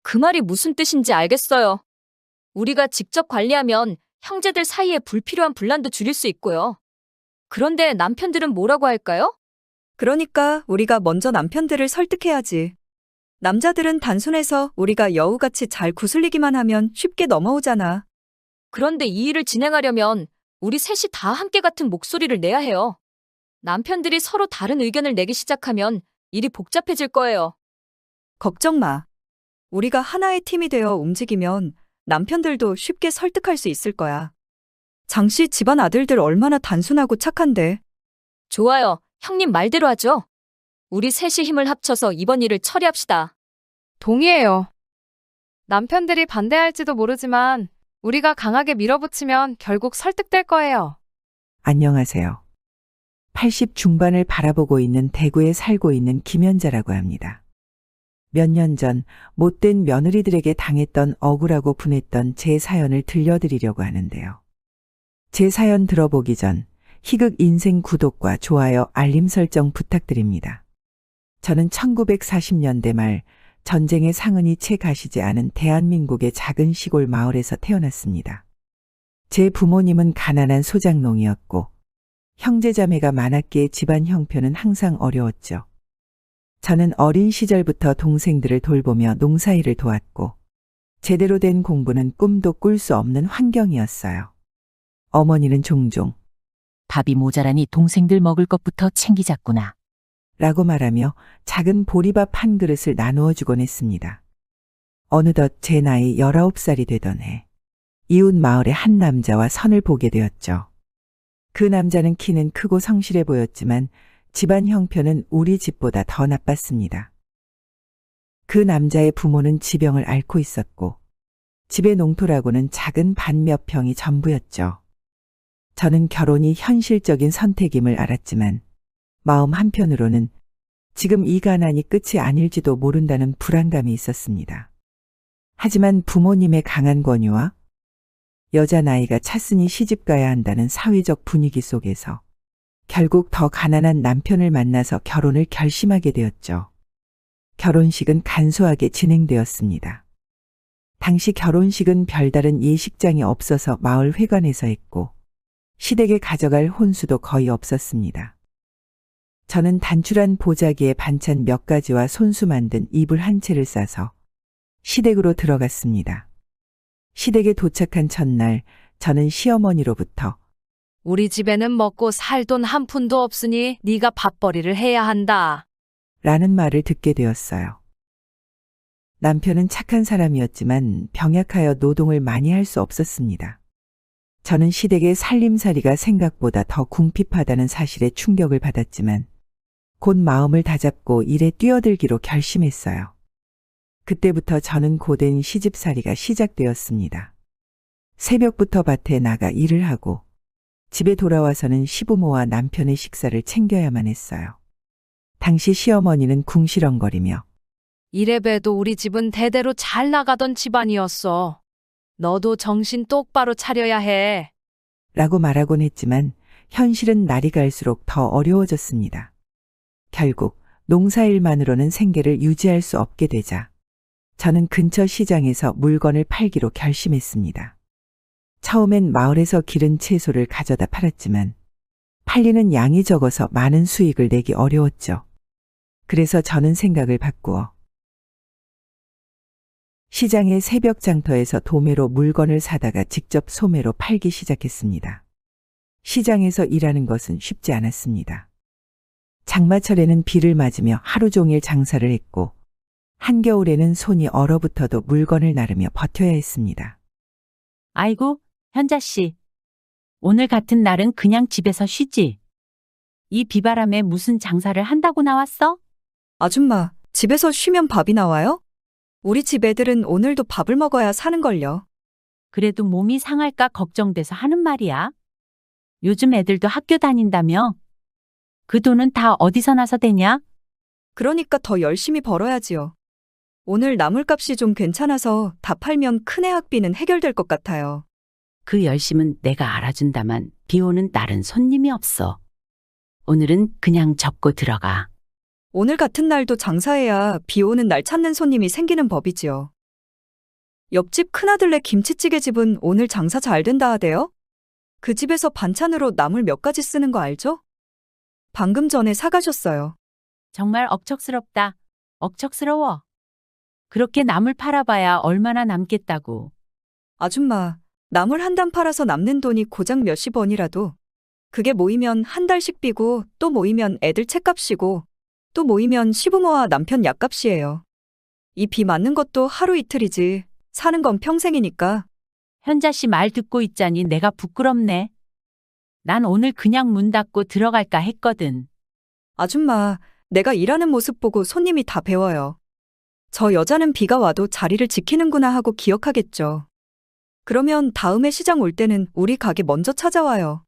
그 말이 무슨 뜻인지 알겠어요. 우리가 직접 관리하면 형제들 사이에 불필요한 분란도 줄일 수 있고요. 그런데 남편들은 뭐라고 할까요? 그러니까 우리가 먼저 남편들을 설득해야지. 남자들은 단순해서 우리가 여우같이 잘 구슬리기만 하면 쉽게 넘어오잖아. 그런데 이 일을 진행하려면 우리 셋이 다 함께 같은 목소리를 내야 해요. 남편들이 서로 다른 의견을 내기 시작하면 일이 복잡해질 거예요. 걱정 마. 우리가 하나의 팀이 되어 움직이면 남편들도 쉽게 설득할 수 있을 거야. 장씨 집안 아들들 얼마나 단순하고 착한데. 좋아요. 형님 말대로 하죠. 우리 셋이 힘을 합쳐서 이번 일을 처리합시다. 동의해요. 남편들이 반대할지도 모르지만 우리가 강하게 밀어붙이면 결국 설득될 거예요. 안녕하세요. 80 중반을 바라보고 있는 대구에 살고 있는 김연자라고 합니다. 몇 년 전 못된 며느리들에게 당했던 억울하고 분했던 제 사연을 들려드리려고 하는데요. 제 사연 들어보기 전 희극 인생 구독과 좋아요, 알림 설정 부탁드립니다. 저는 1940년대 말 전쟁의 상흔이 채 가시지 않은 대한민국의 작은 시골 마을에서 태어났습니다. 제 부모님은 가난한 소작농이었고 형제자매가 많았기에 집안 형편은 항상 어려웠죠. 저는 어린 시절부터 동생들을 돌보며 농사일을 도왔고 제대로 된 공부는 꿈도 꿀 수 없는 환경이었어요. 어머니는 종종 밥이 모자라니 동생들 먹을 것부터 챙기자꾸나. 라고 말하며 작은 보리밥 한 그릇을 나누어 주곤 했습니다. 어느덧 제 나이 19살이 되던 해 이웃 마을의 한 남자와 선을 보게 되었죠. 그 남자는 키는 크고 성실해 보였지만 집안 형편은 우리 집보다 더 나빴습니다. 그 남자의 부모는 지병을 앓고 있었고 집의 농토라고는 작은 밭 몇 평이 전부였죠. 저는 결혼이 현실적인 선택임을 알았지만 마음 한편으로는 지금 이 가난이 끝이 아닐지도 모른다는 불안감이 있었습니다. 하지만 부모님의 강한 권유와 여자 나이가 찼으니 시집가야 한다는 사회적 분위기 속에서 결국 더 가난한 남편을 만나서 결혼을 결심하게 되었죠. 결혼식은 간소하게 진행되었습니다. 당시 결혼식은 별다른 예식장이 없어서 마을 회관에서 했고 시댁에 가져갈 혼수도 거의 없었습니다. 저는 단출한 보자기에 반찬 몇 가지와 손수 만든 이불 한 채를 싸서 시댁으로 들어갔습니다. 시댁에 도착한 첫날 저는 시어머니로부터 우리 집에는 먹고 살 돈 한 푼도 없으니 네가 밥벌이를 해야 한다. 라는 말을 듣게 되었어요. 남편은 착한 사람이었지만 병약하여 노동을 많이 할 수 없었습니다. 저는 시댁의 살림살이가 생각보다 더 궁핍하다는 사실에 충격을 받았지만 곧 마음을 다잡고 일에 뛰어들기로 결심했어요. 그때부터 저는 고된 시집살이가 시작되었습니다. 새벽부터 밭에 나가 일을 하고 집에 돌아와서는 시부모와 남편의 식사를 챙겨야만 했어요. 당시 시어머니는 궁시렁거리며 이래봬도 우리 집은 대대로 잘 나가던 집안이었어. 너도 정신 똑바로 차려야 해. 라고 말하곤 했지만 현실은 날이 갈수록 더 어려워졌습니다. 결국 농사일만으로는 생계를 유지할 수 없게 되자 저는 근처 시장에서 물건을 팔기로 결심했습니다. 처음엔 마을에서 기른 채소를 가져다 팔았지만 팔리는 양이 적어서 많은 수익을 내기 어려웠죠. 그래서 저는 생각을 바꾸어 시장의 새벽 장터에서 도매로 물건을 사다가 직접 소매로 팔기 시작했습니다. 시장에서 일하는 것은 쉽지 않았습니다. 장마철에는 비를 맞으며 하루 종일 장사를 했고 한겨울에는 손이 얼어붙어도 물건을 나르며 버텨야 했습니다. 아이고, 현자 씨. 오늘 같은 날은 그냥 집에서 쉬지. 이 비바람에 무슨 장사를 한다고 나왔어? 아줌마, 집에서 쉬면 밥이 나와요? 우리 집 애들은 오늘도 밥을 먹어야 사는걸요. 그래도 몸이 상할까 걱정돼서 하는 말이야. 요즘 애들도 학교 다닌다며? 그 돈은 다 어디서 나서 되냐? 그러니까 더 열심히 벌어야지요. 오늘 나물값이 좀 괜찮아서 다 팔면 큰애 학비는 해결될 것 같아요. 그 열심은 내가 알아준다만 비 오는 날은 손님이 없어. 오늘은 그냥 접고 들어가. 오늘 같은 날도 장사해야 비 오는 날 찾는 손님이 생기는 법이지요. 옆집 큰아들네 김치찌개 집은 오늘 장사 잘 된다 하대요? 그 집에서 반찬으로 나물 몇 가지 쓰는 거 알죠? 방금 전에 사가셨어요. 정말 억척스럽다. 억척스러워. 그렇게 나물 팔아봐야 얼마나 남겠다고. 아줌마, 나물 한 단 팔아서 남는 돈이 고작 몇십 원이라도 그게 모이면 한 달 식비고 또 모이면 애들 책값이고 또 모이면 시부모와 남편 약값이에요. 이 비 맞는 것도 하루 이틀이지 사는 건 평생이니까. 현자 씨 말 듣고 있자니 내가 부끄럽네. 난 오늘 그냥 문 닫고 들어갈까 했거든. 아줌마, 내가 일하는 모습 보고 손님이 다 배워요. 저 여자는 비가 와도 자리를 지키는구나 하고 기억하겠죠. 그러면 다음에 시장 올 때는 우리 가게 먼저 찾아와요.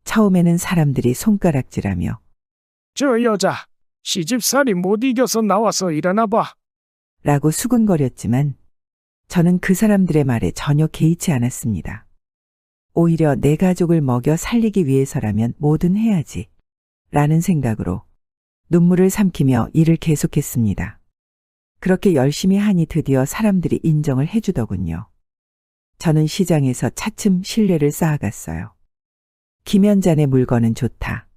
처음에는 사람들이 손가락질하며 저 여자, 시집살이 못 이겨서 나와서 일하나 봐. 라고 수군거렸지만 저는 그 사람들의 말에 전혀 개의치 않았습니다. 오히려 내 가족을 먹여 살리기 위해서라면 뭐든 해야지 라는 생각으로 눈물을 삼키며 일을 계속했습니다. 그렇게 열심히 하니 드디어 사람들이 인정을 해주더군요. 저는 시장에서 차츰 신뢰를 쌓아갔어요. 김연잔의 물건은 좋다.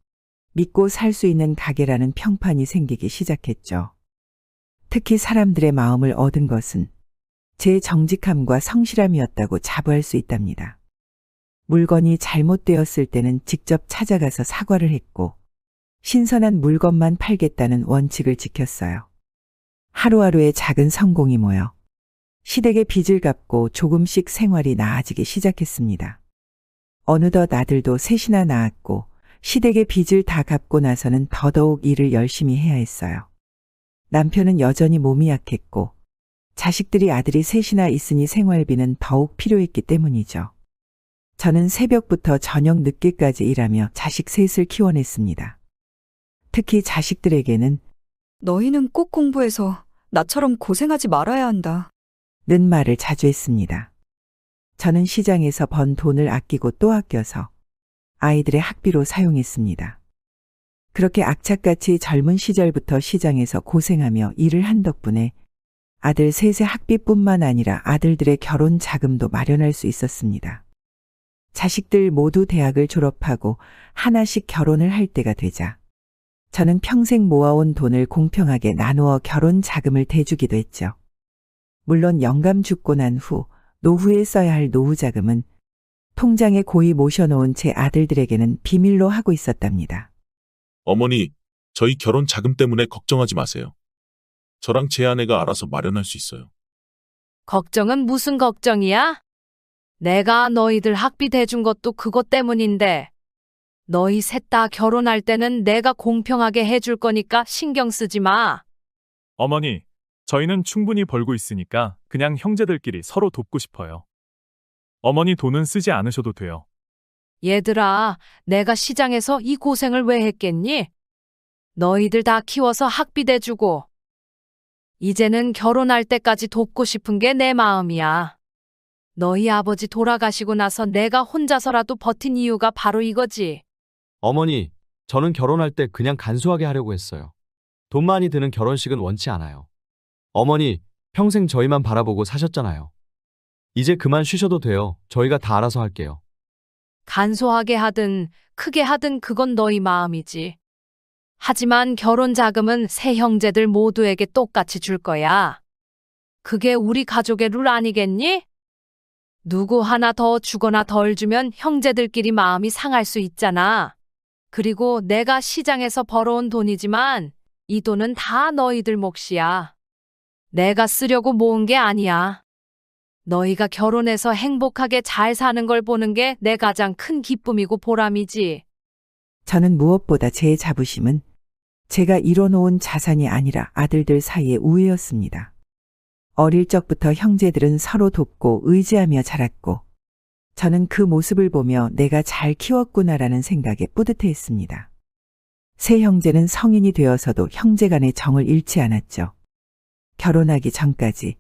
믿고 살 수 있는 가게라는 평판이 생기기 시작했죠. 특히 사람들의 마음을 얻은 것은 제 정직함과 성실함이었다고 자부할 수 있답니다. 물건이 잘못되었을 때는 직접 찾아가서 사과를 했고 신선한 물건만 팔겠다는 원칙을 지켰어요. 하루하루의 작은 성공이 모여 시댁의 빚을 갚고 조금씩 생활이 나아지기 시작했습니다. 어느덧 아들도 셋이나 낳았고 시댁의 빚을 다 갚고 나서는 더더욱 일을 열심히 해야 했어요. 남편은 여전히 몸이 약했고 자식들이 아들이 셋이나 있으니 생활비는 더욱 필요했기 때문이죠. 저는 새벽부터 저녁 늦게까지 일하며 자식 셋을 키워냈습니다. 특히 자식들에게는 너희는 꼭 공부해서 나처럼 고생하지 말아야 한다. 는 말을 자주 했습니다. 저는 시장에서 번 돈을 아끼고 또 아껴서 아이들의 학비로 사용했습니다. 그렇게 악착같이 젊은 시절부터 시장에서 고생하며 일을 한 덕분에 아들 셋의 학비뿐만 아니라 아들들의 결혼 자금도 마련할 수 있었습니다. 자식들 모두 대학을 졸업하고 하나씩 결혼을 할 때가 되자 저는 평생 모아온 돈을 공평하게 나누어 결혼 자금을 대주기도 했죠. 물론 영감 죽고 난 후 노후에 써야 할 노후 자금은 통장에 고이 모셔놓은 제 아들들에게는 비밀로 하고 있었답니다. 어머니, 저희 결혼 자금 때문에 걱정하지 마세요. 저랑 제 아내가 알아서 마련할 수 있어요. 걱정은 무슨 걱정이야? 내가 너희들 학비 대준 것도 그것 때문인데. 너희 셋 다 결혼할 때는 내가 공평하게 해줄 거니까 신경 쓰지 마. 어머니, 저희는 충분히 벌고 있으니까 그냥 형제들끼리 서로 돕고 싶어요. 어머니 돈은 쓰지 않으셔도 돼요. 얘들아, 내가 시장에서 이 고생을 왜 했겠니? 너희들 다 키워서 학비 대주고. 이제는 결혼할 때까지 돕고 싶은 게 내 마음이야. 너희 아버지 돌아가시고 나서 내가 혼자서라도 버틴 이유가 바로 이거지. 어머니, 저는 결혼할 때 그냥 간소하게 하려고 했어요. 돈 많이 드는 결혼식은 원치 않아요. 어머니, 평생 저희만 바라보고 사셨잖아요. 이제 그만 쉬셔도 돼요. 저희가 다 알아서 할게요. 간소하게 하든 크게 하든 그건 너희 마음이지. 하지만 결혼 자금은 세 형제들 모두에게 똑같이 줄 거야. 그게 우리 가족의 룰 아니겠니? 누구 하나 더 주거나 덜 주면 형제들끼리 마음이 상할 수 있잖아. 그리고 내가 시장에서 벌어온 돈이지만 이 돈은 다 너희들 몫이야. 내가 쓰려고 모은 게 아니야. 너희가 결혼해서 행복하게 잘 사는 걸 보는 게 내 가장 큰 기쁨이고 보람이지. 저는 무엇보다 제 자부심은 제가 이뤄놓은 자산이 아니라 아들들 사이의 우애였습니다. 어릴 적부터 형제들은 서로 돕고 의지하며 자랐고 저는 그 모습을 보며 내가 잘 키웠구나라는 생각에 뿌듯해했습니다. 세 형제는 성인이 되어서도 형제 간의 정을 잃지 않았죠. 결혼하기 전까지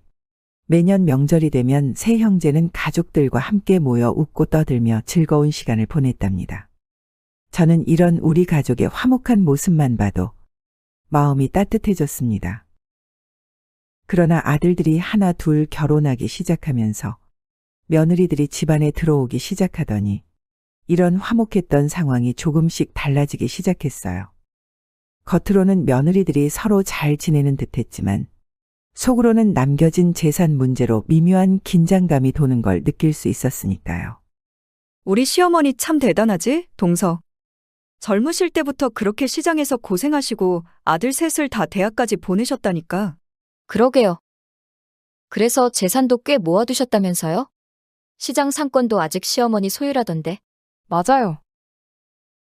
매년 명절이 되면 세 형제는 가족들과 함께 모여 웃고 떠들며 즐거운 시간을 보냈답니다. 저는 이런 우리 가족의 화목한 모습만 봐도 마음이 따뜻해졌습니다. 그러나 아들들이 하나 둘 결혼하기 시작하면서 며느리들이 집안에 들어오기 시작하더니 이런 화목했던 상황이 조금씩 달라지기 시작했어요. 겉으로는 며느리들이 서로 잘 지내는 듯했지만 속으로는 남겨진 재산 문제로 미묘한 긴장감이 도는 걸 느낄 수 있었으니까요. 우리 시어머니 참 대단하지, 동서. 젊으실 때부터 그렇게 시장에서 고생하시고 아들 셋을 다 대학까지 보내셨다니까. 그러게요. 그래서 재산도 꽤 모아두셨다면서요? 시장 상권도 아직 시어머니 소유라던데. 맞아요.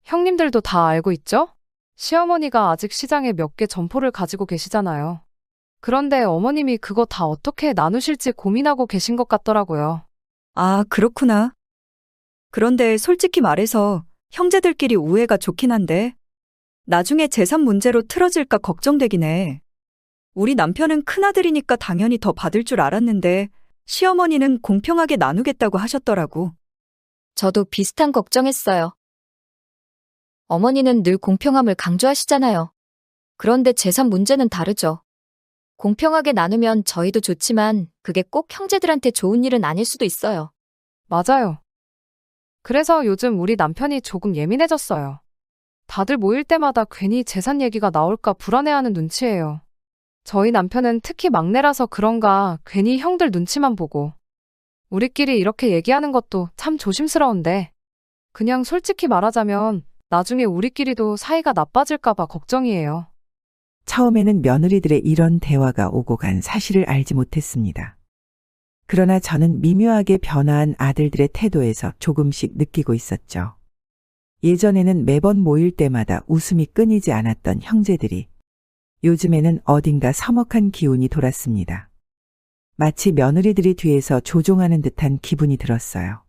형님들도 다 알고 있죠? 시어머니가 아직 시장에 몇 개 점포를 가지고 계시잖아요. 그런데 어머님이 그거 다 어떻게 나누실지 고민하고 계신 것 같더라고요. 아, 그렇구나. 그런데 솔직히 말해서 형제들끼리 우애가 좋긴 한데 나중에 재산 문제로 틀어질까 걱정되긴 해. 우리 남편은 큰아들이니까 당연히 더 받을 줄 알았는데 시어머니는 공평하게 나누겠다고 하셨더라고. 저도 비슷한 걱정했어요. 어머니는 늘 공평함을 강조하시잖아요. 그런데 재산 문제는 다르죠. 공평하게 나누면 저희도 좋지만 그게 꼭 형제들한테 좋은 일은 아닐 수도 있어요. 맞아요. 그래서 요즘 우리 남편이 조금 예민해졌어요. 다들 모일 때마다 괜히 재산 얘기가 나올까 불안해하는 눈치예요. 저희 남편은 특히 막내라서 그런가 괜히 형들 눈치만 보고. 우리끼리 이렇게 얘기하는 것도 참 조심스러운데 그냥 솔직히 말하자면 나중에 우리끼리도 사이가 나빠질까 봐 걱정이에요. 처음에는 며느리들의 이런 대화가 오고 간 사실을 알지 못했습니다. 그러나 저는 미묘하게 변화한 아들들의 태도에서 조금씩 느끼고 있었죠. 예전에는 매번 모일 때마다 웃음이 끊이지 않았던 형제들이 요즘에는 어딘가 서먹한 기운이 돌았습니다. 마치 며느리들이 뒤에서 조종하는 듯한 기분이 들었어요.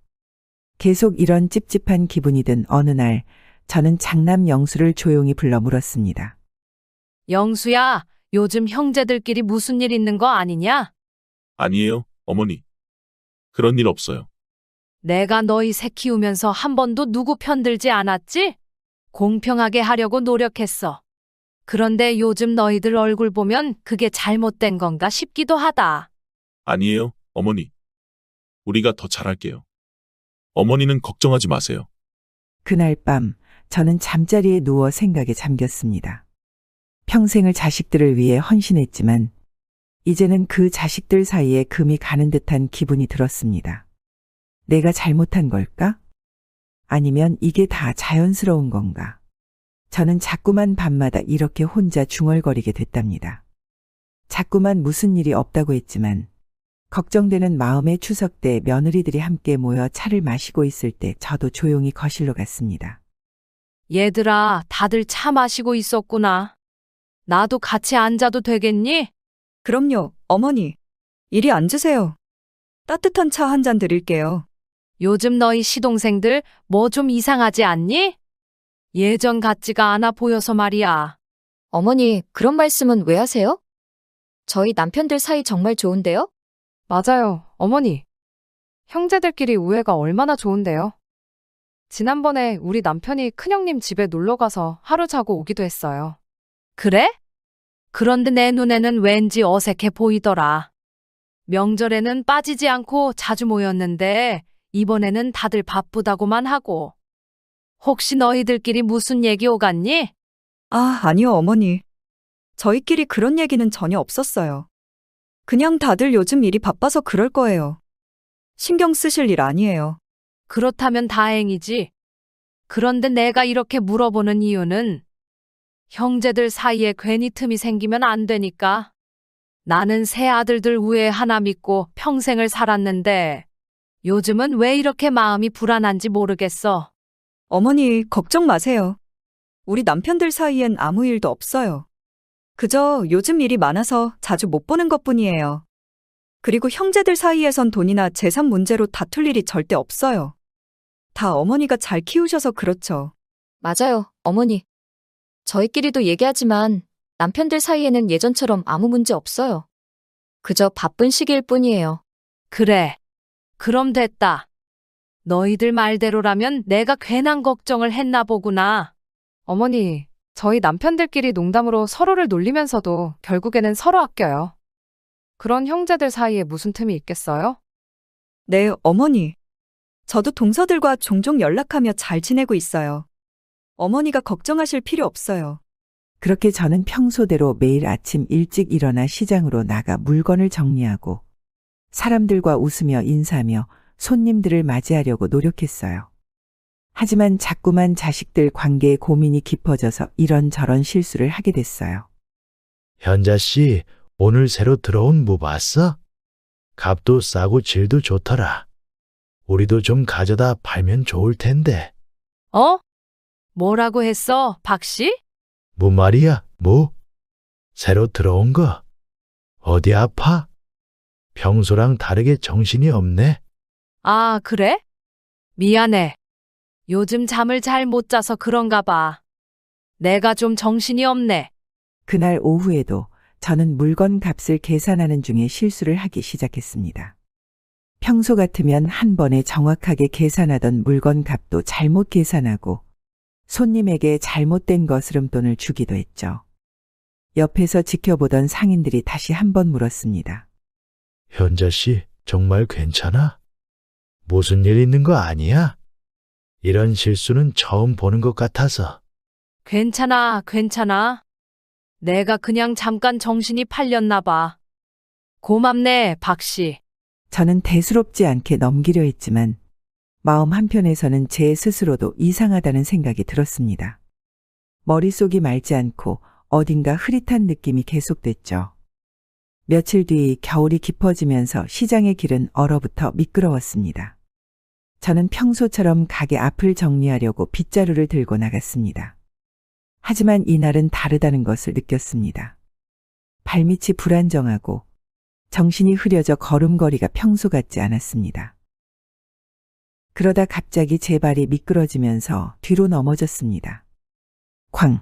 계속 이런 찝찝한 기분이 든 어느 날 저는 장남 영수를 조용히 불러 물었습니다. 영수야, 요즘 형제들끼리 무슨 일 있는 거 아니냐? 아니에요, 어머니. 그런 일 없어요. 내가 너희 새 키우면서 한 번도 누구 편들지 않았지? 공평하게 하려고 노력했어. 그런데 요즘 너희들 얼굴 보면 그게 잘못된 건가 싶기도 하다. 아니에요, 어머니. 우리가 더 잘할게요. 어머니는 걱정하지 마세요. 그날 밤 저는 잠자리에 누워 생각에 잠겼습니다. 평생을 자식들을 위해 헌신했지만 이제는 그 자식들 사이에 금이 가는 듯한 기분이 들었습니다. 내가 잘못한 걸까? 아니면 이게 다 자연스러운 건가? 저는 자꾸만 밤마다 이렇게 혼자 중얼거리게 됐답니다. 자꾸만 무슨 일이 없다고 했지만 걱정되는 마음에 추석 때 며느리들이 함께 모여 차를 마시고 있을 때 저도 조용히 거실로 갔습니다. 얘들아, 다들 차 마시고 있었구나. 나도 같이 앉아도 되겠니? 그럼요, 어머니. 이리 앉으세요. 따뜻한 차 한 잔 드릴게요. 요즘 너희 시동생들 뭐 좀 이상하지 않니? 예전 같지가 않아 보여서 말이야. 어머니, 그런 말씀은 왜 하세요? 저희 남편들 사이 정말 좋은데요? 맞아요, 어머니. 형제들끼리 우애가 얼마나 좋은데요. 지난번에 우리 남편이 큰형님 집에 놀러 가서 하루 자고 오기도 했어요. 그래? 그런데 내 눈에는 왠지 어색해 보이더라. 명절에는 빠지지 않고 자주 모였는데 이번에는 다들 바쁘다고만 하고. 혹시 너희들끼리 무슨 얘기 오갔니? 아, 아니요, 어머니. 저희끼리 그런 얘기는 전혀 없었어요. 그냥 다들 요즘 일이 바빠서 그럴 거예요. 신경 쓰실 일 아니에요. 그렇다면 다행이지. 그런데 내가 이렇게 물어보는 이유는 형제들 사이에 괜히 틈이 생기면 안 되니까. 나는 새 아들들 우애 하나 믿고 평생을 살았는데 요즘은 왜 이렇게 마음이 불안한지 모르겠어. 어머니, 걱정 마세요. 우리 남편들 사이엔 아무 일도 없어요. 그저 요즘 일이 많아서 자주 못 보는 것뿐이에요. 그리고 형제들 사이에선 돈이나 재산 문제로 다툴 일이 절대 없어요. 다 어머니가 잘 키우셔서 그렇죠. 맞아요, 어머니. 저희끼리도 얘기하지만 남편들 사이에는 예전처럼 아무 문제 없어요. 그저 바쁜 시기일 뿐이에요. 그래. 그럼 됐다. 너희들 말대로라면 내가 괜한 걱정을 했나 보구나. 어머니, 저희 남편들끼리 농담으로 서로를 놀리면서도 결국에는 서로 아껴요. 그런 형제들 사이에 무슨 틈이 있겠어요? 네, 어머니. 저도 동서들과 종종 연락하며 잘 지내고 있어요. 어머니가 걱정하실 필요 없어요. 그렇게 저는 평소대로 매일 아침 일찍 일어나 시장으로 나가 물건을 정리하고 사람들과 웃으며 인사하며 손님들을 맞이하려고 노력했어요. 하지만 자꾸만 자식들 관계에 고민이 깊어져서 이런저런 실수를 하게 됐어요. 현자 씨, 오늘 새로 들어온 무 봤어? 값도 싸고 질도 좋더라. 우리도 좀 가져다 팔면 좋을 텐데. 어? 뭐라고 했어, 박 씨? 무 말이야, 무. 새로 들어온 거. 어디 아파? 평소랑 다르게 정신이 없네. 아, 그래? 미안해. 요즘 잠을 잘 못 자서 그런가 봐. 내가 좀 정신이 없네. 그날 오후에도 저는 물건 값을 계산하는 중에 실수를 하기 시작했습니다. 평소 같으면 한 번에 정확하게 계산하던 물건 값도 잘못 계산하고 손님에게 잘못된 거스름돈을 주기도 했죠. 옆에서 지켜보던 상인들이 다시 한 번 물었습니다. 현자 씨, 정말 괜찮아? 무슨 일 있는 거 아니야? 이런 실수는 처음 보는 것 같아서. 괜찮아, 괜찮아. 내가 그냥 잠깐 정신이 팔렸나 봐. 고맙네, 박 씨. 저는 대수롭지 않게 넘기려 했지만 마음 한편에서는 제 스스로도 이상하다는 생각이 들었습니다. 머릿속이 맑지 않고 어딘가 흐릿한 느낌이 계속됐죠. 며칠 뒤 겨울이 깊어지면서 시장의 길은 얼어붙어 미끄러웠습니다. 저는 평소처럼 가게 앞을 정리하려고 빗자루를 들고 나갔습니다. 하지만 이날은 다르다는 것을 느꼈습니다. 발밑이 불안정하고 정신이 흐려져 걸음걸이가 평소 같지 않았습니다. 그러다 갑자기 제 발이 미끄러지면서 뒤로 넘어졌습니다. 쾅!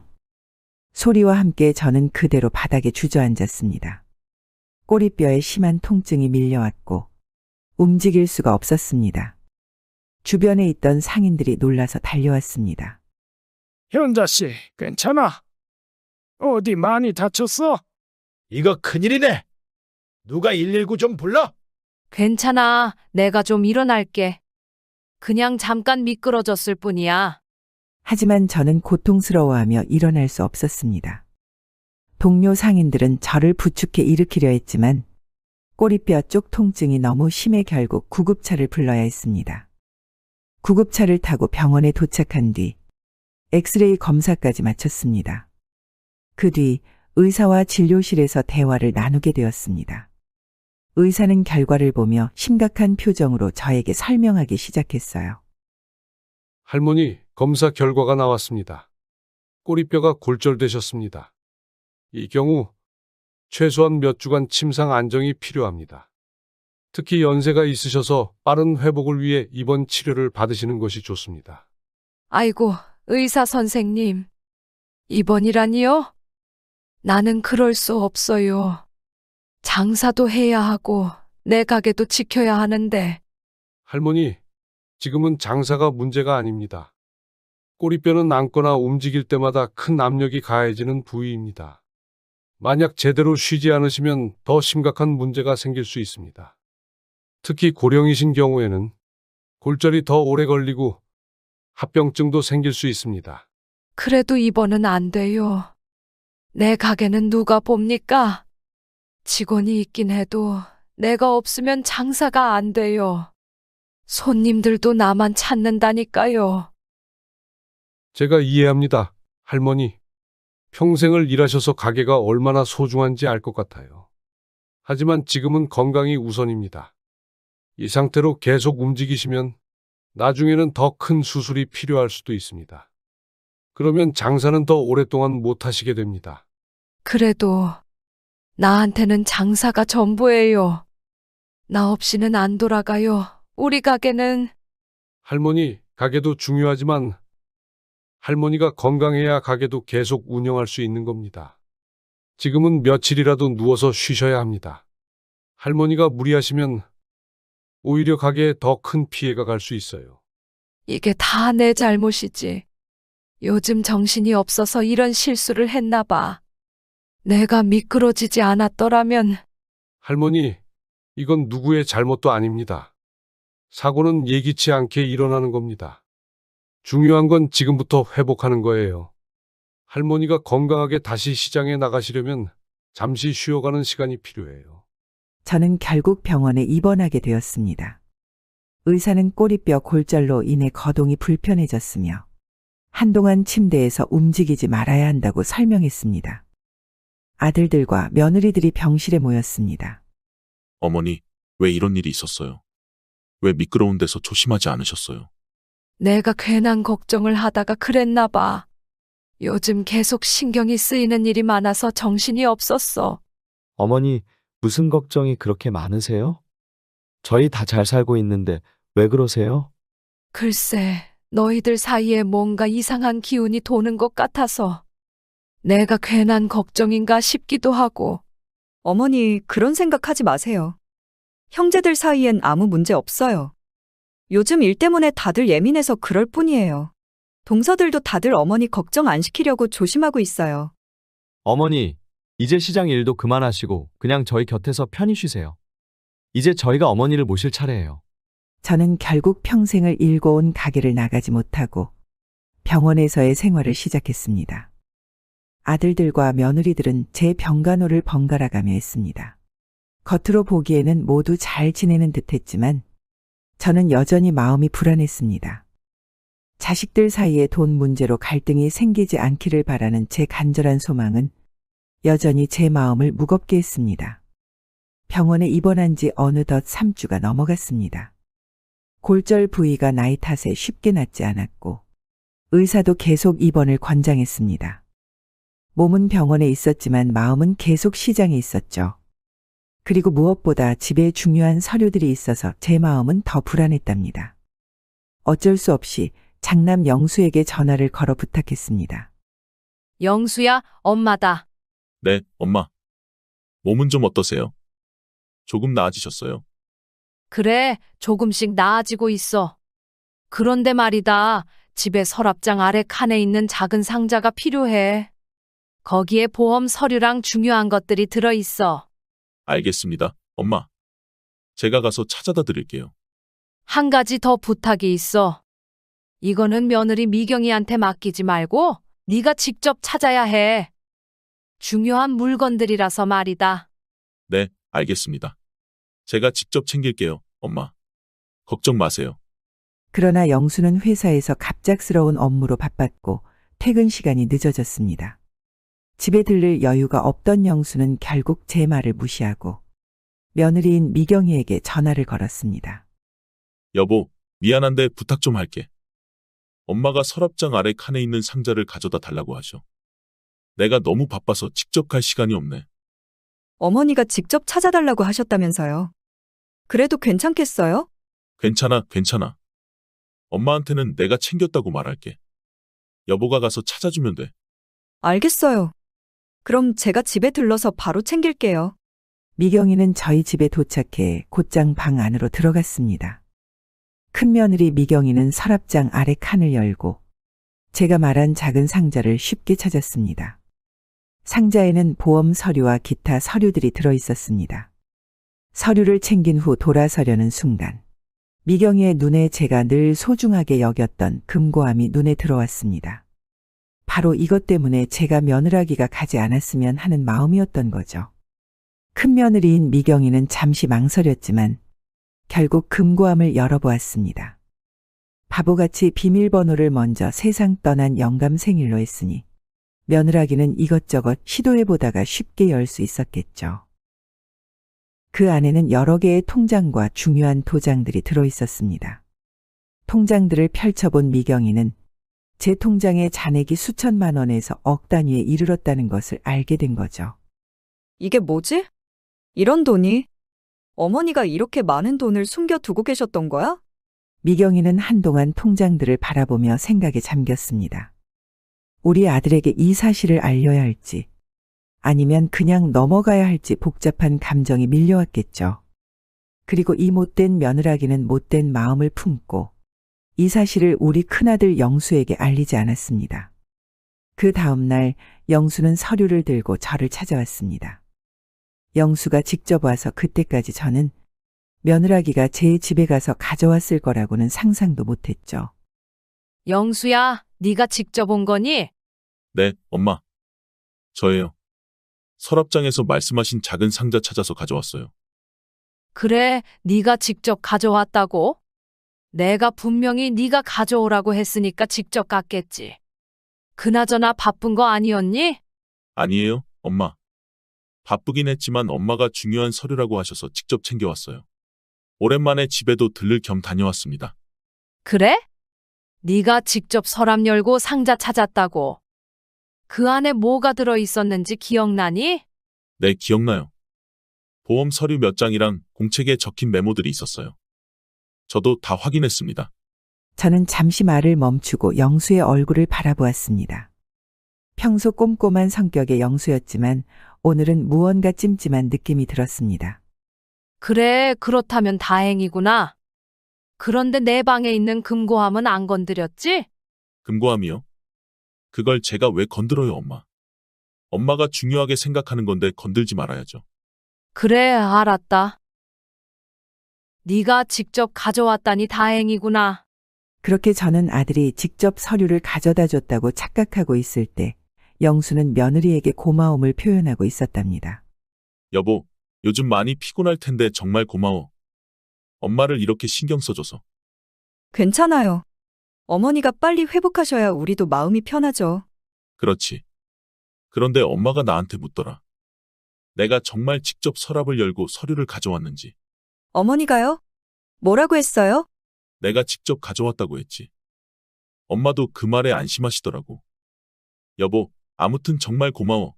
소리와 함께 저는 그대로 바닥에 주저앉았습니다. 꼬리뼈에 심한 통증이 밀려왔고 움직일 수가 없었습니다. 주변에 있던 상인들이 놀라서 달려왔습니다. 현자 씨, 괜찮아? 어디 많이 다쳤어? 이거 큰일이네. 누가 119 좀 불러? 괜찮아. 내가 좀 일어날게. 그냥 잠깐 미끄러졌을 뿐이야. 하지만 저는 고통스러워하며 일어날 수 없었습니다. 동료 상인들은 저를 부축해 일으키려 했지만 꼬리뼈 쪽 통증이 너무 심해 결국 구급차를 불러야 했습니다. 구급차를 타고 병원에 도착한 뒤 엑스레이 검사까지 마쳤습니다. 그 뒤 의사와 진료실에서 대화를 나누게 되었습니다. 의사는 결과를 보며 심각한 표정으로 저에게 설명하기 시작했어요. 할머니, 검사 결과가 나왔습니다. 꼬리뼈가 골절되셨습니다. 이 경우 최소한 몇 주간 침상 안정이 필요합니다. 특히 연세가 있으셔서 빠른 회복을 위해 입원 치료를 받으시는 것이 좋습니다. 아이고, 의사 선생님. 입원이라니요? 나는 그럴 수 없어요. 장사도 해야 하고 내 가게도 지켜야 하는데. 할머니, 지금은 장사가 문제가 아닙니다. 꼬리뼈는 앉거나 움직일 때마다 큰 압력이 가해지는 부위입니다. 만약 제대로 쉬지 않으시면 더 심각한 문제가 생길 수 있습니다. 특히 고령이신 경우에는 골절이 더 오래 걸리고 합병증도 생길 수 있습니다. 그래도 입원은 안 돼요. 내 가게는 누가 봅니까? 직원이 있긴 해도 내가 없으면 장사가 안 돼요. 손님들도 나만 찾는다니까요. 제가 이해합니다, 할머니. 평생을 일하셔서 가게가 얼마나 소중한지 알 것 같아요. 하지만 지금은 건강이 우선입니다. 이 상태로 계속 움직이시면 나중에는 더 큰 수술이 필요할 수도 있습니다. 그러면 장사는 더 오랫동안 못 하시게 됩니다. 그래도 나한테는 장사가 전부예요. 나 없이는 안 돌아가요. 우리 가게는. 할머니, 가게도 중요하지만 할머니가 건강해야 가게도 계속 운영할 수 있는 겁니다. 지금은 며칠이라도 누워서 쉬셔야 합니다. 할머니가 무리하시면 오히려 가게에 더 큰 피해가 갈 수 있어요. 이게 다 내 잘못이지. 요즘 정신이 없어서 이런 실수를 했나 봐. 내가 미끄러지지 않았더라면 할머니, 이건 누구의 잘못도 아닙니다. 사고는 예기치 않게 일어나는 겁니다. 중요한 건 지금부터 회복하는 거예요. 할머니가 건강하게 다시 시장에 나가시려면 잠시 쉬어가는 시간이 필요해요. 저는 결국 병원에 입원하게 되었습니다. 의사는 꼬리뼈 골절로 인해 거동이 불편해졌으며 한동안 침대에서 움직이지 말아야 한다고 설명했습니다. 아들들과 며느리들이 병실에 모였습니다. 어머니, 왜 이런 일이 있었어요? 왜 미끄러운 데서 조심하지 않으셨어요? 내가 괜한 걱정을 하다가 그랬나 봐. 요즘 계속 신경이 쓰이는 일이 많아서 정신이 없었어. 어머니, 무슨 걱정이 그렇게 많으세요? 저희 다 잘 살고 있는데 왜 그러세요? 글쎄, 너희들 사이에 뭔가 이상한 기운이 도는 것 같아서 내가 괜한 걱정인가 싶기도 하고. 어머니, 그런 생각하지 마세요. 형제들 사이엔 아무 문제 없어요. 요즘 일 때문에 다들 예민해서 그럴 뿐이에요. 동서들도 다들 어머니 걱정 안 시키려고 조심하고 있어요. 어머니, 이제 시장 일도 그만하시고 그냥 저희 곁에서 편히 쉬세요. 이제 저희가 어머니를 모실 차례예요. 저는 결국 평생을 일궈온 가게를 나가지 못하고 병원에서의 생활을 시작했습니다. 아들들과 며느리들은 제 병간호를 번갈아가며 했습니다. 겉으로 보기에는 모두 잘 지내는 듯했지만 저는 여전히 마음이 불안했습니다. 자식들 사이에 돈 문제로 갈등이 생기지 않기를 바라는 제 간절한 소망은 여전히 제 마음을 무겁게 했습니다. 병원에 입원한 지 어느덧 3주가 넘어갔습니다. 골절 부위가 나이 탓에 쉽게 낫지 않았고 의사도 계속 입원을 권장했습니다. 몸은 병원에 있었지만 마음은 계속 시장에 있었죠. 그리고 무엇보다 집에 중요한 서류들이 있어서 제 마음은 더 불안했답니다. 어쩔 수 없이 장남 영수에게 전화를 걸어 부탁했습니다. 영수야, 엄마다. 네, 엄마. 몸은 좀 어떠세요? 조금 나아지셨어요? 그래, 조금씩 나아지고 있어. 그런데 말이다, 집에 서랍장 아래 칸에 있는 작은 상자가 필요해. 거기에 보험 서류랑 중요한 것들이 들어있어. 알겠습니다, 엄마. 제가 가서 찾아다 드릴게요. 한 가지 더 부탁이 있어. 이거는 며느리 미경이한테 맡기지 말고 네가 직접 찾아야 해. 중요한 물건들이라서 말이다. 네, 알겠습니다. 제가 직접 챙길게요, 엄마. 걱정 마세요. 그러나 영수는 회사에서 갑작스러운 업무로 바빴고 퇴근 시간이 늦어졌습니다. 집에 들를 여유가 없던 영수는 결국 제 말을 무시하고 며느리인 미경이에게 전화를 걸었습니다. 여보, 미안한데 부탁 좀 할게. 엄마가 서랍장 아래 칸에 있는 상자를 가져다 달라고 하셔. 내가 너무 바빠서 직접 갈 시간이 없네. 어머니가 직접 찾아달라고 하셨다면서요. 그래도 괜찮겠어요? 괜찮아, 괜찮아. 엄마한테는 내가 챙겼다고 말할게. 여보가 가서 찾아주면 돼. 알겠어요. 그럼 제가 집에 들러서 바로 챙길게요. 미경이는 저희 집에 도착해 곧장 방 안으로 들어갔습니다. 큰며느리 미경이는 서랍장 아래 칸을 열고 제가 말한 작은 상자를 쉽게 찾았습니다. 상자에는 보험 서류와 기타 서류들이 들어있었습니다. 서류를 챙긴 후 돌아서려는 순간 미경이의 눈에 제가 늘 소중하게 여겼던 금고함이 눈에 들어왔습니다. 바로 이것 때문에 제가 며느라기가 가지 않았으면 하는 마음이었던 거죠. 큰며느리인 미경이는 잠시 망설였지만 결국 금고함을 열어보았습니다. 바보같이 비밀번호를 먼저 세상 떠난 영감 생일로 했으니 며느라기는 이것저것 시도해보다가 쉽게 열 수 있었겠죠. 그 안에는 여러 개의 통장과 중요한 도장들이 들어있었습니다. 통장들을 펼쳐본 미경이는 제 통장에 잔액이 수천만 원에서 억 단위에 이르렀다는 것을 알게 된 거죠. 이게 뭐지? 이런 돈이? 어머니가 이렇게 많은 돈을 숨겨두고 계셨던 거야? 미경이는 한동안 통장들을 바라보며 생각에 잠겼습니다. 우리 아들에게 이 사실을 알려야 할지 아니면 그냥 넘어가야 할지 복잡한 감정이 밀려왔겠죠. 그리고 이 못된 며느라기는 못된 마음을 품고 이 사실을 우리 큰아들 영수에게 알리지 않았습니다. 그 다음 날 영수는 서류를 들고 저를 찾아왔습니다. 영수가 직접 와서 그때까지 저는 며느라기가 제 집에 가서 가져왔을 거라고는 상상도 못했죠. 영수야, 네가 직접 온 거니? 네, 엄마. 저예요. 서랍장에서 말씀하신 작은 상자 찾아서 가져왔어요. 그래, 네가 직접 가져왔다고? 내가 분명히 네가 가져오라고 했으니까 직접 갔겠지. 그나저나 바쁜 거 아니었니? 아니에요, 엄마. 바쁘긴 했지만 엄마가 중요한 서류라고 하셔서 직접 챙겨왔어요. 오랜만에 집에도 들를 겸 다녀왔습니다. 그래? 네가 직접 서랍 열고 상자 찾았다고. 그 안에 뭐가 들어 있었는지 기억나니? 네, 기억나요. 보험 서류 몇 장이랑 공책에 적힌 메모들이 있었어요. 저도 다 확인했습니다. 저는 잠시 말을 멈추고 영수의 얼굴을 바라보았습니다. 평소 꼼꼼한 성격의 영수였지만 오늘은 무언가 찜찜한 느낌이 들었습니다. 그래, 그렇다면 다행이구나. 그런데 내 방에 있는 금고함은 안 건드렸지? 금고함이요? 그걸 제가 왜 건드려요, 엄마? 엄마가 중요하게 생각하는 건데 건들지 말아야죠. 그래, 알았다. 네가 직접 가져왔다니 다행이구나. 그렇게 저는 아들이 직접 서류를 가져다 줬다고 착각하고 있을 때 영수는 며느리에게 고마움을 표현하고 있었답니다. 여보, 요즘 많이 피곤할 텐데 정말 고마워. 엄마를 이렇게 신경 써줘서. 괜찮아요. 어머니가 빨리 회복하셔야 우리도 마음이 편하죠. 그렇지. 그런데 엄마가 나한테 묻더라. 내가 정말 직접 서랍을 열고 서류를 가져왔는지. 어머니가요? 뭐라고 했어요? 내가 직접 가져왔다고 했지. 엄마도 그 말에 안심하시더라고. 여보, 아무튼 정말 고마워.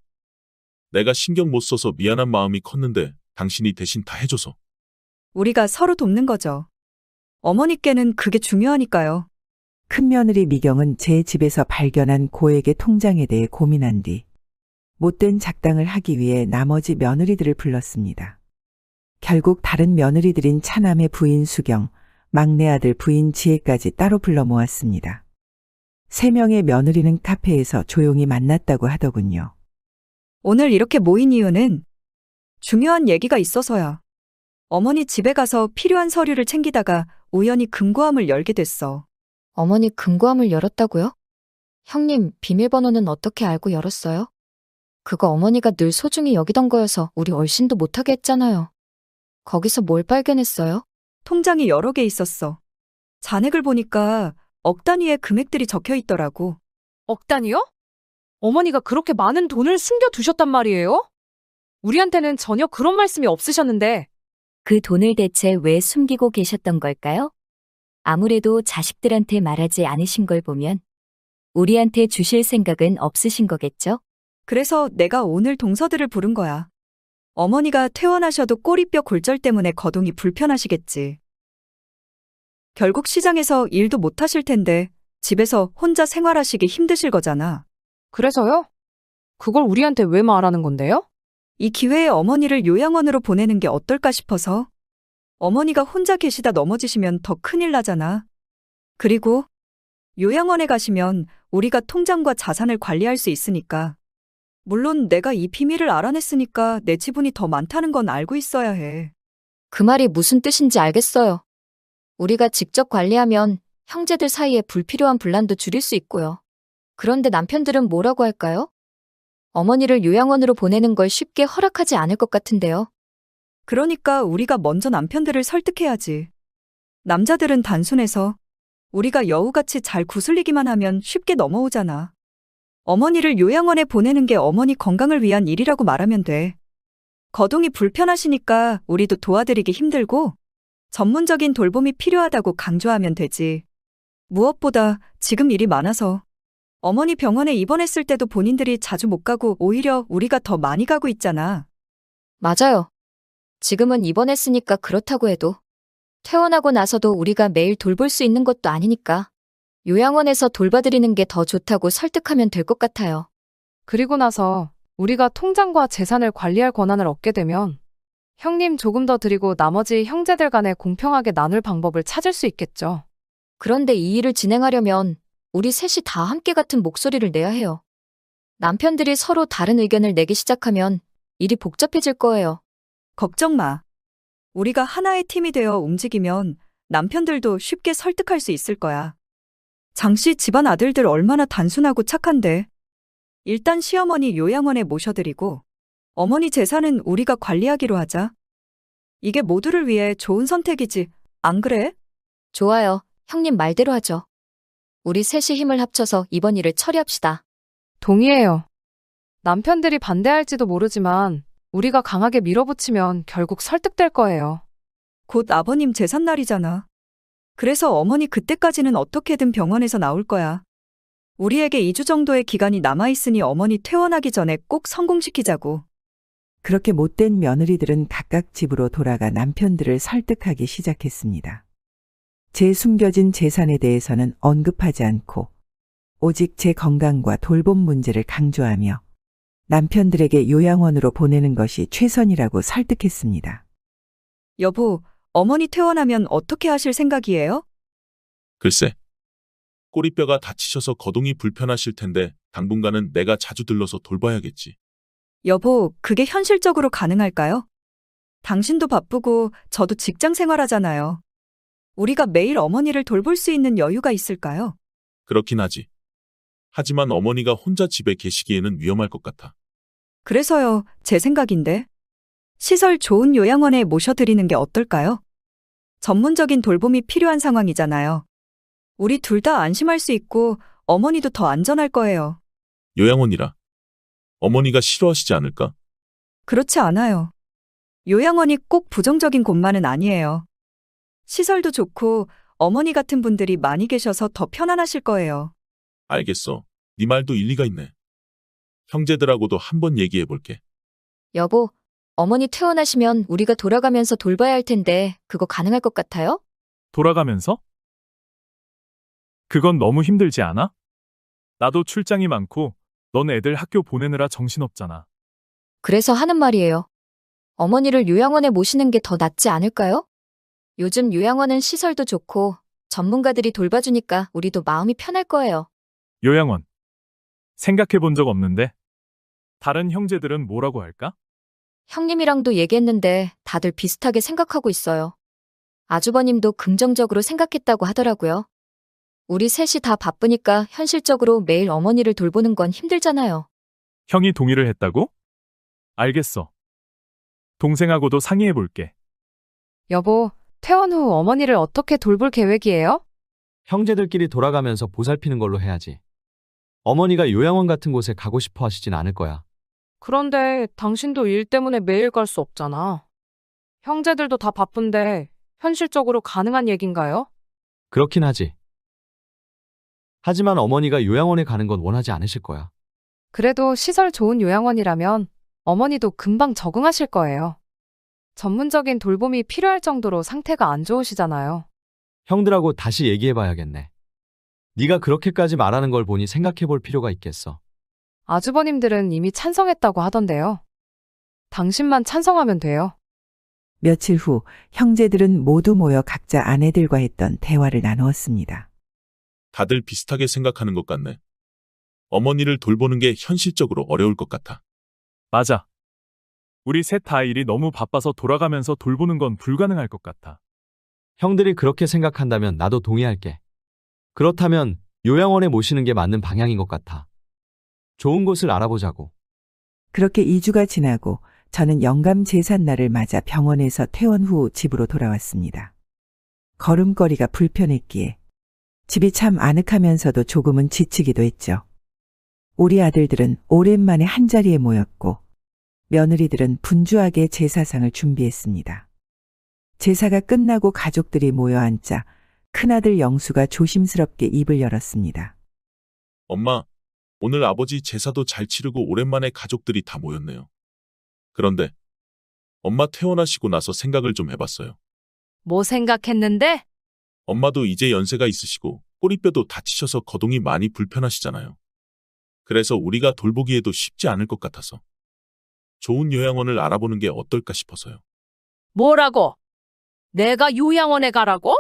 내가 신경 못 써서 미안한 마음이 컸는데 당신이 대신 다 해줘서. 우리가 서로 돕는 거죠. 어머니께는 그게 중요하니까요. 큰며느리 미경은 제 집에서 발견한 고액의 통장에 대해 고민한 뒤 못된 작당을 하기 위해 나머지 며느리들을 불렀습니다. 결국 다른 며느리들인 차남의 부인 수경, 막내 아들 부인 지혜까지 따로 불러 모았습니다. 3명의 며느리는 카페에서 조용히 만났다고 하더군요. 오늘 이렇게 모인 이유는 중요한 얘기가 있어서야. 어머니 집에 가서 필요한 서류를 챙기다가 우연히 금고함을 열게 됐어. 어머니 금고함을 열었다고요? 형님, 비밀번호는 어떻게 알고 열었어요? 그거 어머니가 늘 소중히 여기던 거여서 우리 얼씬도 못하게 했잖아요. 거기서 뭘 발견했어요? 통장이 여러 개 있었어. 잔액을 보니까 억 단위의 금액들이 적혀 있더라고. 억 단위요? 어머니가 그렇게 많은 돈을 숨겨두셨단 말이에요? 우리한테는 전혀 그런 말씀이 없으셨는데. 그 돈을 대체 왜 숨기고 계셨던 걸까요? 아무래도 자식들한테 말하지 않으신 걸 보면 우리한테 주실 생각은 없으신 거겠죠? 그래서 내가 오늘 동서들을 부른 거야. 어머니가 퇴원하셔도 꼬리뼈 골절 때문에 거동이 불편하시겠지. 결국 시장에서 일도 못 하실 텐데 집에서 혼자 생활하시기 힘드실 거잖아. 그래서요? 그걸 우리한테 왜 말하는 건데요? 이 기회에 어머니를 요양원으로 보내는 게 어떨까 싶어서. 어머니가 혼자 계시다 넘어지시면 더 큰일 나잖아. 그리고 요양원에 가시면 우리가 통장과 자산을 관리할 수 있으니까. 물론 내가 이 비밀을 알아냈으니까 내 지분이 더 많다는 건 알고 있어야 해. 그 말이 무슨 뜻인지 알겠어요. 우리가 직접 관리하면 형제들 사이에 불필요한 분란도 줄일 수 있고요. 그런데 남편들은 뭐라고 할까요? 어머니를 요양원으로 보내는 걸 쉽게 허락하지 않을 것 같은데요. 그러니까 우리가 먼저 남편들을 설득해야지. 남자들은 단순해서 우리가 여우같이 잘 구슬리기만 하면 쉽게 넘어오잖아. 어머니를 요양원에 보내는 게 어머니 건강을 위한 일이라고 말하면 돼. 거동이 불편하시니까 우리도 도와드리기 힘들고 전문적인 돌봄이 필요하다고 강조하면 되지. 무엇보다 지금 일이 많아서 어머니 병원에 입원했을 때도 본인들이 자주 못 가고 오히려 우리가 더 많이 가고 있잖아. 맞아요. 지금은 입원했으니까 그렇다고 해도 퇴원하고 나서도 우리가 매일 돌볼 수 있는 것도 아니니까 요양원에서 돌봐드리는 게 더 좋다고 설득하면 될 것 같아요. 그리고 나서 우리가 통장과 재산을 관리할 권한을 얻게 되면 형님 조금 더 드리고 나머지 형제들 간에 공평하게 나눌 방법을 찾을 수 있겠죠. 그런데 이 일을 진행하려면 우리 셋이 다 함께 같은 목소리를 내야 해요. 남편들이 서로 다른 의견을 내기 시작하면 일이 복잡해질 거예요. 걱정 마. 우리가 하나의 팀이 되어 움직이면 남편들도 쉽게 설득할 수 있을 거야. 장씨 집안 아들들 얼마나 단순하고 착한데. 일단 시어머니 요양원에 모셔드리고 어머니 재산은 우리가 관리하기로 하자. 이게 모두를 위해 좋은 선택이지, 안 그래? 좋아요. 형님 말대로 하죠. 우리 셋이 힘을 합쳐서 이번 일을 처리합시다. 동의해요. 남편들이 반대할지도 모르지만 우리가 강하게 밀어붙이면 결국 설득될 거예요. 곧 아버님 제삿날이잖아. 그래서 어머니 그때까지는 어떻게든 병원에서 나올 거야. 우리에게 2주 정도의 기간이 남아있으니 어머니 퇴원하기 전에 꼭 성공시키자고. 그렇게 못된 며느리들은 각각 집으로 돌아가 남편들을 설득하기 시작했습니다. 제 숨겨진 재산에 대해서는 언급하지 않고 오직 제 건강과 돌봄 문제를 강조하며 남편들에게 요양원으로 보내는 것이 최선이라고 설득했습니다. 여보, 어머니 퇴원하면 어떻게 하실 생각이에요? 글쎄, 꼬리뼈가 다치셔서 거동이 불편하실 텐데 당분간은 내가 자주 들러서 돌봐야겠지. 여보, 그게 현실적으로 가능할까요? 당신도 바쁘고 저도 직장 생활하잖아요. 우리가 매일 어머니를 돌볼 수 있는 여유가 있을까요? 그렇긴 하지. 하지만 어머니가 혼자 집에 계시기에는 위험할 것 같아. 그래서요, 제 생각인데. 시설 좋은 요양원에 모셔드리는 게 어떨까요? 전문적인 돌봄이 필요한 상황이잖아요. 우리 둘 다 안심할 수 있고 어머니도 더 안전할 거예요. 요양원이라. 어머니가 싫어하시지 않을까? 그렇지 않아요. 요양원이 꼭 부정적인 곳만은 아니에요. 시설도 좋고 어머니 같은 분들이 많이 계셔서 더 편안하실 거예요. 알겠어. 네 말도 일리가 있네. 형제들하고도 한번 얘기해 볼게. 여보, 어머니 퇴원하시면 우리가 돌아가면서 돌봐야 할 텐데 그거 가능할 것 같아요? 돌아가면서? 그건 너무 힘들지 않아? 나도 출장이 많고 넌 애들 학교 보내느라 정신없잖아. 그래서 하는 말이에요. 어머니를 요양원에 모시는 게 더 낫지 않을까요? 요즘 요양원은 시설도 좋고 전문가들이 돌봐주니까 우리도 마음이 편할 거예요. 요양원. 생각해 본 적 없는데 다른 형제들은 뭐라고 할까? 형님이랑도 얘기했는데 다들 비슷하게 생각하고 있어요. 아주버님도 긍정적으로 생각했다고 하더라고요. 우리 셋이 다 바쁘니까 현실적으로 매일 어머니를 돌보는 건 힘들잖아요. 형이 동의를 했다고? 알겠어. 동생하고도 상의해 볼게. 여보, 퇴원 후 어머니를 어떻게 돌볼 계획이에요? 형제들끼리 돌아가면서 보살피는 걸로 해야지. 어머니가 요양원 같은 곳에 가고 싶어 하시진 않을 거야. 그런데 당신도 일 때문에 매일 갈 수 없잖아. 형제들도 다 바쁜데 현실적으로 가능한 얘긴가요? 그렇긴 하지. 하지만 어머니가 요양원에 가는 건 원하지 않으실 거야. 그래도 시설 좋은 요양원이라면 어머니도 금방 적응하실 거예요. 전문적인 돌봄이 필요할 정도로 상태가 안 좋으시잖아요. 형들하고 다시 얘기해봐야겠네. 네가 그렇게까지 말하는 걸 보니 생각해볼 필요가 있겠어. 아주버님들은 이미 찬성했다고 하던데요. 당신만 찬성하면 돼요. 며칠 후 형제들은 모두 모여 각자 아내들과 했던 대화를 나누었습니다. 다들 비슷하게 생각하는 것 같네. 어머니를 돌보는 게 현실적으로 어려울 것 같아. 맞아. 우리 셋 다 일이 너무 바빠서 돌아가면서 돌보는 건 불가능할 것 같아. 형들이 그렇게 생각한다면 나도 동의할게. 그렇다면 요양원에 모시는 게 맞는 방향인 것 같아. 좋은 곳을 알아보자고. 그렇게 2주가 지나고 저는 영감 제삿날을 맞아 병원에서 퇴원 후 집으로 돌아왔습니다. 걸음걸이가 불편했기에 집이 참 아늑하면서도 조금은 지치기도 했죠. 우리 아들들은 오랜만에 한자리에 모였고 며느리들은 분주하게 제사상을 준비했습니다. 제사가 끝나고 가족들이 모여 앉자 큰아들 영수가 조심스럽게 입을 열었습니다. 엄마, 오늘 아버지 제사도 잘 치르고 오랜만에 가족들이 다 모였네요. 그런데 엄마 퇴원하시고 나서 생각을 좀 해봤어요. 뭐 생각했는데? 엄마도 이제 연세가 있으시고 꼬리뼈도 다치셔서 거동이 많이 불편하시잖아요. 그래서 우리가 돌보기에도 쉽지 않을 것 같아서 좋은 요양원을 알아보는 게 어떨까 싶어서요. 뭐라고? 내가 요양원에 가라고?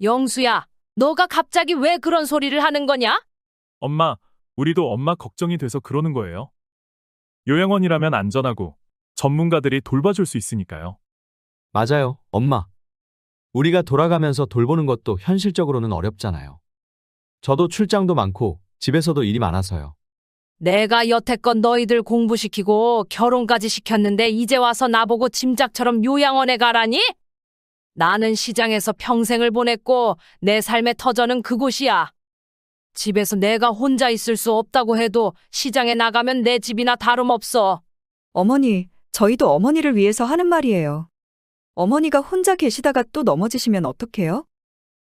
영수야, 너가 갑자기 왜 그런 소리를 하는 거냐? 엄마, 우리도 엄마 걱정이 돼서 그러는 거예요. 요양원이라면 안전하고 전문가들이 돌봐줄 수 있으니까요. 맞아요, 엄마. 우리가 돌아가면서 돌보는 것도 현실적으로는 어렵잖아요. 저도 출장도 많고 집에서도 일이 많아서요. 내가 여태껏 너희들 공부시키고 결혼까지 시켰는데 이제 와서 나보고 짐작처럼 요양원에 가라니? 나는 시장에서 평생을 보냈고 내 삶의 터전은 그곳이야. 집에서 내가 혼자 있을 수 없다고 해도 시장에 나가면 내 집이나 다름없어. 어머니, 저희도 어머니를 위해서 하는 말이에요. 어머니가 혼자 계시다가 또 넘어지시면 어떡해요?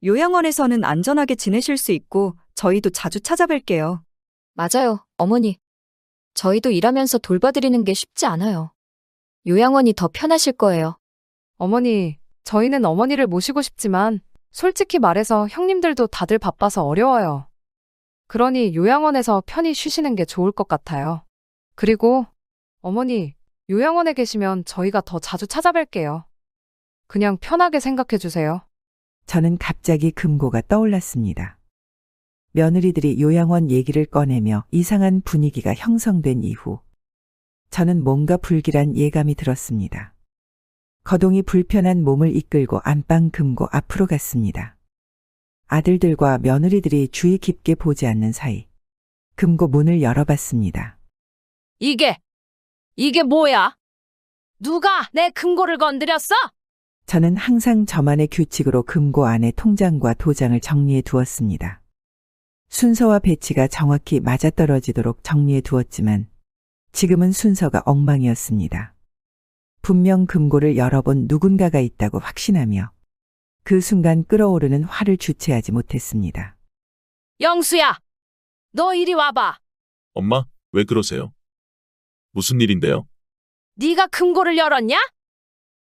요양원에서는 안전하게 지내실 수 있고 저희도 자주 찾아뵐게요. 맞아요, 어머니. 저희도 일하면서 돌봐드리는 게 쉽지 않아요. 요양원이 더 편하실 거예요. 어머니, 저희는 어머니를 모시고 싶지만 솔직히 말해서 형님들도 다들 바빠서 어려워요. 그러니 요양원에서 편히 쉬시는 게 좋을 것 같아요. 그리고 어머니, 요양원에 계시면 저희가 더 자주 찾아뵐게요. 그냥 편하게 생각해 주세요. 저는 갑자기 금고가 떠올랐습니다. 며느리들이 요양원 얘기를 꺼내며 이상한 분위기가 형성된 이후 저는 뭔가 불길한 예감이 들었습니다. 거동이 불편한 몸을 이끌고 안방 금고 앞으로 갔습니다. 아들들과 며느리들이 주의 깊게 보지 않는 사이 금고 문을 열어봤습니다. 이게 뭐야? 누가 내 금고를 건드렸어? 저는 항상 저만의 규칙으로 금고 안에 통장과 도장을 정리해 두었습니다. 순서와 배치가 정확히 맞아떨어지도록 정리해 두었지만 지금은 순서가 엉망이었습니다. 분명 금고를 열어본 누군가가 있다고 확신하며 그 순간 끓어오르는 화를 주체하지 못했습니다. 영수야, 너 이리 와봐. 엄마, 왜 그러세요? 무슨 일인데요? 네가 금고를 열었냐?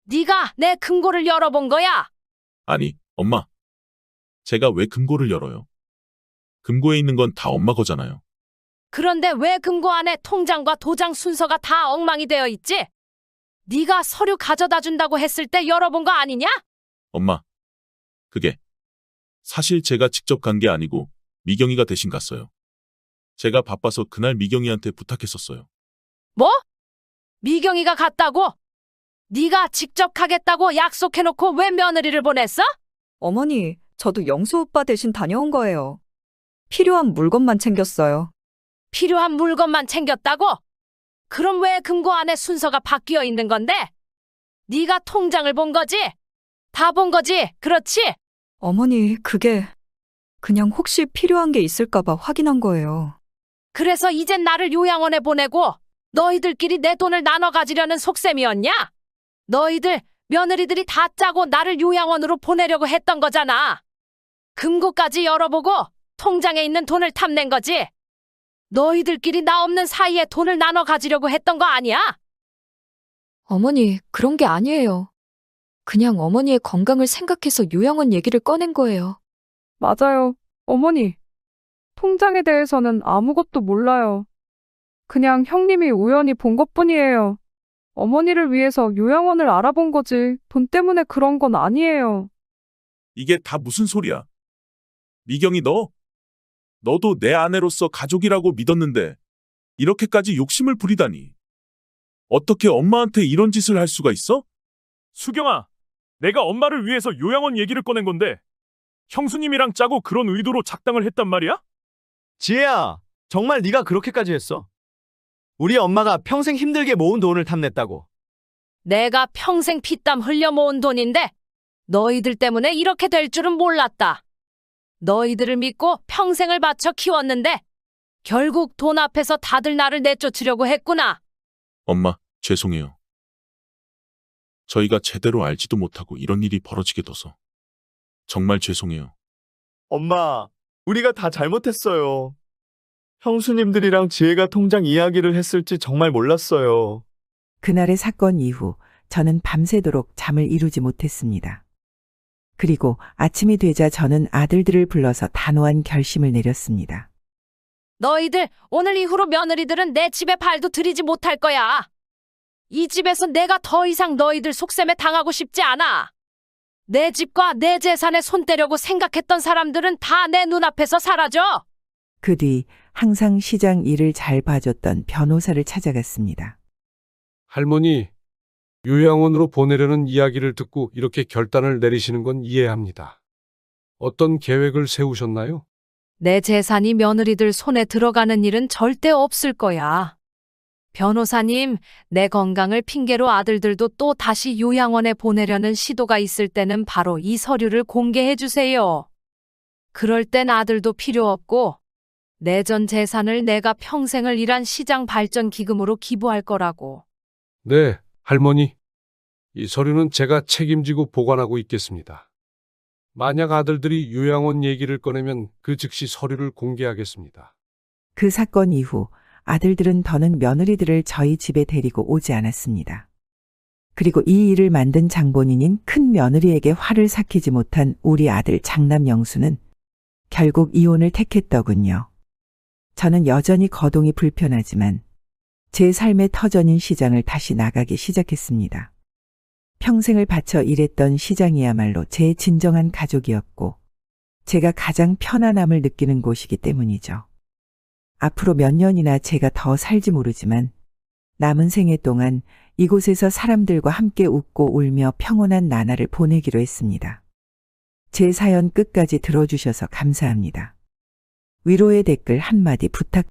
네가 내 금고를 열어본 거야? 아니, 엄마. 제가 왜 금고를 열어요? 금고에 있는 건 다 엄마 거잖아요. 그런데 왜 금고 안에 통장과 도장 순서가 다 엉망이 되어 있지? 네가 서류 가져다 준다고 했을 때 열어본 거 아니냐? 엄마, 그게 사실 제가 직접 간 게 아니고 미경이가 대신 갔어요. 제가 바빠서 그날 미경이한테 부탁했었어요. 뭐? 미경이가 갔다고? 네가 직접 가겠다고 약속해놓고 왜 며느리를 보냈어? 어머니, 저도 영수 오빠 대신 다녀온 거예요. 필요한 물건만 챙겼어요. 필요한 물건만 챙겼다고? 그럼 왜 금고 안에 순서가 바뀌어 있는 건데? 네가 통장을 본 거지? 다 본 거지? 그렇지? 어머니, 그게 그냥 혹시 필요한 게 있을까봐 확인한 거예요. 그래서 이젠 나를 요양원에 보내고 너희들끼리 내 돈을 나눠 가지려는 속셈이었냐? 너희들 며느리들이 다 짜고 나를 요양원으로 보내려고 했던 거잖아. 금고까지 열어보고 통장에 있는 돈을 탐낸 거지. 너희들끼리 나 없는 사이에 돈을 나눠 가지려고 했던 거 아니야? 어머니, 그런 게 아니에요. 그냥 어머니의 건강을 생각해서 요양원 얘기를 꺼낸 거예요. 맞아요, 어머니. 통장에 대해서는 아무것도 몰라요. 그냥 형님이 우연히 본 것뿐이에요. 어머니를 위해서 요양원을 알아본 거지 돈 때문에 그런 건 아니에요. 이게 다 무슨 소리야? 미경이 너도 내 아내로서 가족이라고 믿었는데 이렇게까지 욕심을 부리다니. 어떻게 엄마한테 이런 짓을 할 수가 있어? 수경아, 내가 엄마를 위해서 요양원 얘기를 꺼낸 건데 형수님이랑 짜고 그런 의도로 작당을 했단 말이야? 지혜야, 정말 네가 그렇게까지 했어? 우리 엄마가 평생 힘들게 모은 돈을 탐냈다고. 내가 평생 피땀 흘려 모은 돈인데 너희들 때문에 이렇게 될 줄은 몰랐다. 너희들을 믿고 평생을 바쳐 키웠는데 결국 돈 앞에서 다들 나를 내쫓으려고 했구나. 엄마, 죄송해요. 저희가 제대로 알지도 못하고 이런 일이 벌어지게 둬서 정말 죄송해요. 엄마, 우리가 다 잘못했어요. 형수님들이랑 지혜가 통장 이야기를 했을지 정말 몰랐어요. 그날의 사건 이후 저는 밤새도록 잠을 이루지 못했습니다. 그리고 아침이 되자 저는 아들들을 불러서 단호한 결심을 내렸습니다. 너희들 오늘 이후로 며느리들은 내 집에 발도 들이지 못할 거야. 이 집에서 내가 더 이상 너희들 속셈에 당하고 싶지 않아. 내 집과 내 재산에 손 떼려고 생각했던 사람들은 다 내 눈앞에서 사라져. 그 뒤 항상 시장 일을 잘 봐줬던 변호사를 찾아갔습니다. 할머니, 요양원으로 보내려는 이야기를 듣고 이렇게 결단을 내리시는 건 이해합니다. 어떤 계획을 세우셨나요? 내 재산이 며느리들 손에 들어가는 일은 절대 없을 거야. 변호사님, 내 건강을 핑계로 아들들도 또 다시 요양원에 보내려는 시도가 있을 때는 바로 이 서류를 공개해 주세요. 그럴 땐 아들도 필요 없고 내 전 재산을 내가 평생을 일한 시장 발전 기금으로 기부할 거라고. 네, 할머니. 이 서류는 제가 책임지고 보관하고 있겠습니다. 만약 아들들이 요양원 얘기를 꺼내면 그 즉시 서류를 공개하겠습니다. 그 사건 이후 아들들은 더는 며느리들을 저희 집에 데리고 오지 않았습니다. 그리고 이 일을 만든 장본인인 큰 며느리에게 화를 삭히지 못한 우리 아들 장남 영수는 결국 이혼을 택했더군요. 저는 여전히 거동이 불편하지만 제 삶의 터전인 시장을 다시 나가기 시작했습니다. 평생을 바쳐 일했던 시장이야말로 제 진정한 가족이었고 제가 가장 편안함을 느끼는 곳이기 때문이죠. 앞으로 몇 년이나 제가 더 살지 모르지만 남은 생애 동안 이곳에서 사람들과 함께 웃고 울며 평온한 나날을 보내기로 했습니다. 제 사연 끝까지 들어주셔서 감사합니다. 위로의 댓글 한마디 부탁드립니다.